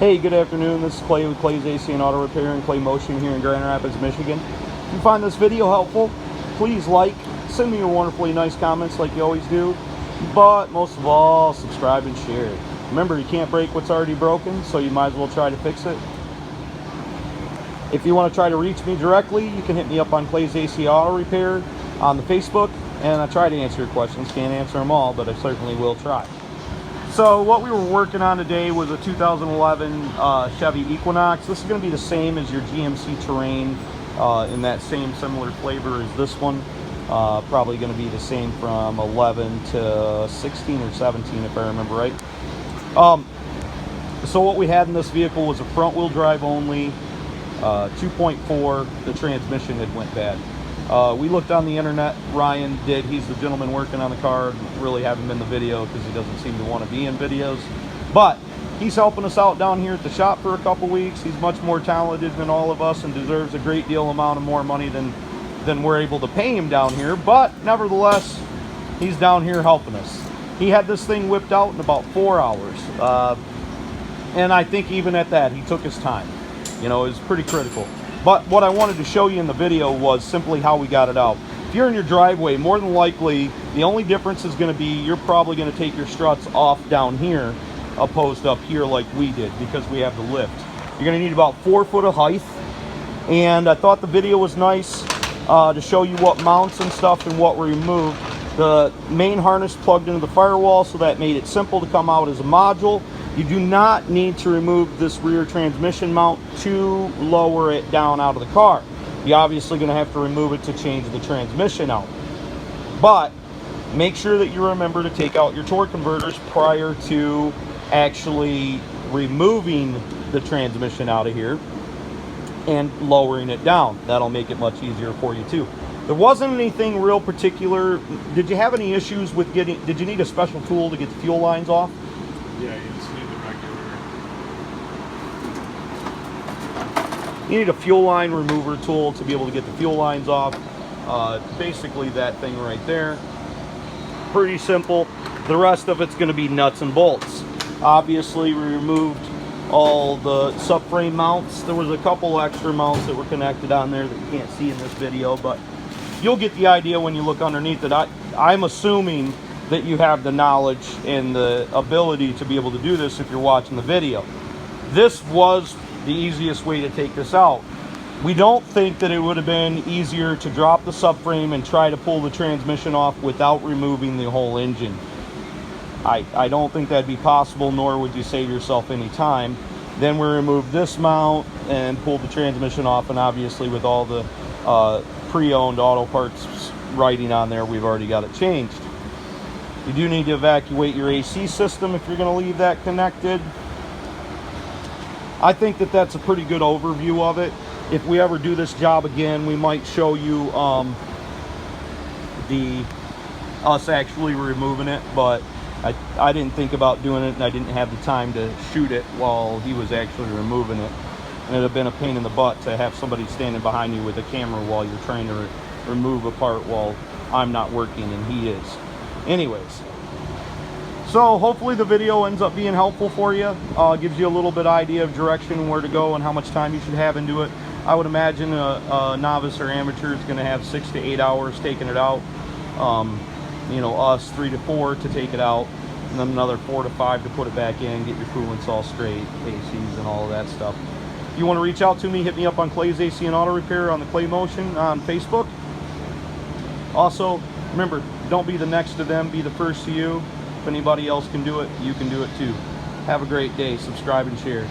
Hey, good afternoon. This is Clay with Clay's AC and Auto Repair in Clay Motion here in Grand Rapids, Michigan. If you find this video helpful, please like, send me your wonderfully nice comments like you always do, but most of all, subscribe and share. Remember, you can't break what's already broken, so you might as well try to fix it. If you want to try to reach me directly, you can hit me up on Clay's AC Auto Repair on the Facebook, and I try to answer your questions. Can't answer them all, but I certainly will try. So what we were working on today was a 2011 Chevy Equinox. This is going to be the same as your GMC Terrain, in that same similar flavor as this one. Probably going to be the same from 11 to 16 or 17 if I remember right. So what we had in this vehicle was a front wheel drive only, 2.4. The transmission had went bad. We looked on the internet. Ryan did. He's the gentleman working on the car. Really haven't been in the video because he doesn't seem to want to be in videos. But he's helping us out down here at the shop for a couple weeks. He's much more talented than all of us and deserves a great deal amount of more money than we're able to pay him down here. But nevertheless, he's down here helping us. He had this thing whipped out in about 4 hours. And I think even at that, he took his time. You know, it was pretty critical. But what I wanted to show you in the video was simply how we got it out. If you're in your driveway, more than likely, the only difference is going to be you're probably going to take your struts off down here opposed up here like we did because we have the lift. You're going to need about 4 foot of height. And I thought the video was nice to show you what mounts and stuff and what we removed. The main harness plugged into the firewall, so that made it simple to come out as a module. You do not need to remove this rear transmission mount to lower it down out of the car. You're obviously going to have to remove it to change the transmission out. But make sure that you remember to take out your torque converters prior to actually removing the transmission out of here and lowering it down. That'll make it much easier for you too. There wasn't anything real particular. Did you have any issues with did you need a special tool to get the fuel lines off? Yeah, you just need the regular. You need a fuel line remover tool to be able to get the fuel lines off. Basically that thing right there. Pretty simple. The rest of it's going to be nuts and bolts. Obviously we removed all the subframe mounts. There was a couple extra mounts that were connected on there that you can't see in this video, but you'll get the idea when you look underneath it. I'm assuming that you have the knowledge and the ability to be able to do this if you're watching the video. This was the easiest way to take this out. We don't think that it would have been easier to drop the subframe and try to pull the transmission off without removing the whole engine. I don't think that'd be possible, nor would you save yourself any time. Then we removed this mount and pulled the transmission off, and obviously with all the pre-owned auto parts writing on there, we've already got it changed. You do need to evacuate your AC system if you're going to leave that connected. I think that that's a pretty good overview of it. If we ever do this job again, we might show you us actually removing it, but I didn't think about doing it, and I didn't have the time to shoot it while he was actually removing it. And it'd have been a pain in the butt to have somebody standing behind you with a camera while you're trying to remove a part while I'm not working and he is. Anyways, so hopefully the video ends up being helpful for you. Gives you a little bit idea of direction and where to go and how much time you should have into it. I would imagine a novice or amateur is going to have 6 to 8 hours taking it out. You know, us 3 to 4 to take it out, and then another 4 to 5 to put it back in, get your coolants all straight, ACs and all of that stuff. If you want to reach out to me, hit me up on Clay's AC and Auto Repair on the Clay Motion on Facebook. Also, remember, don't be the next to them, be the first to you. If anybody else can do it, you can do it too. Have a great day. Subscribe and share.